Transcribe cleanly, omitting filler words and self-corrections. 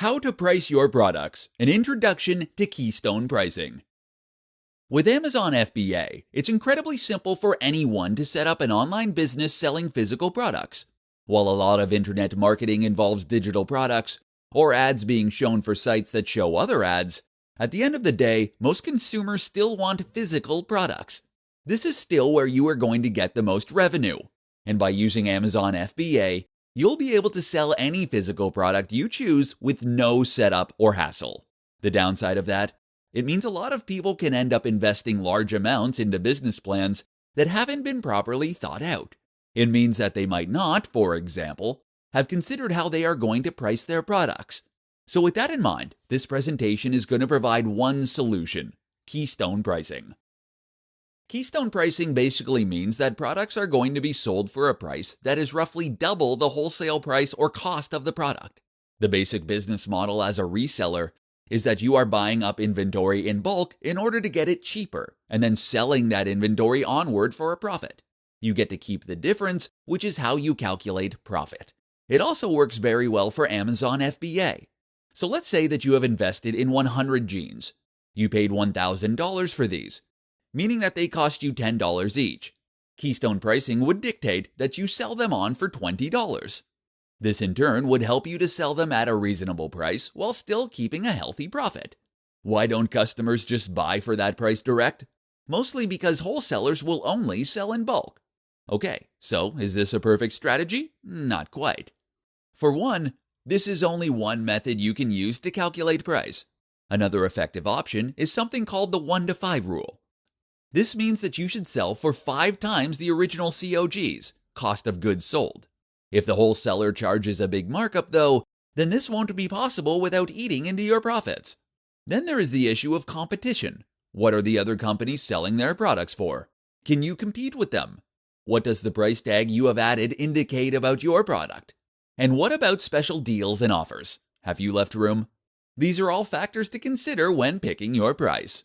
How to price your products, an introduction to keystone pricing. With Amazon FBA, it's incredibly simple for anyone to set up an online business selling physical products. While a lot of internet marketing involves digital products, or ads being shown for sites that show other ads, at the end of the day, most consumers still want physical products. This is still where you are going to get the most revenue. And by using Amazon FBA, you'll be able to sell any physical product you choose with no setup or hassle. The downside of that? It means a lot of people can end up investing large amounts into business plans that haven't been properly thought out. It means that they might not, for example, have considered how they are going to price their products. So with that in mind, this presentation is going to provide one solution: keystone pricing. Keystone pricing basically means that products are going to be sold for a price that is roughly double the wholesale price or cost of the product. The basic business model as a reseller is that you are buying up inventory in bulk in order to get it cheaper, and then selling that inventory onward for a profit. You get to keep the difference, which is how you calculate profit. It also works very well for Amazon FBA. So let's say that you have invested in 100 jeans. You paid $1,000 for these, meaning that they cost you $10 each. Keystone pricing would dictate that you sell them on for $20. This in turn would help you to sell them at a reasonable price while still keeping a healthy profit. Why don't customers just buy for that price direct? Mostly because wholesalers will only sell in bulk. Okay, so is this a perfect strategy? Not quite. For one, this is only one method you can use to calculate price. Another effective option is something called the 1-to-5 rule. This means that you should sell for 5 times the original COGs, cost of goods sold. If the wholesaler charges a big markup though, then this won't be possible without eating into your profits. Then there is the issue of competition. What are the other companies selling their products for? Can you compete with them? What does the price tag you have added indicate about your product? And what about special deals and offers? Have you left room? These are all factors to consider when picking your price.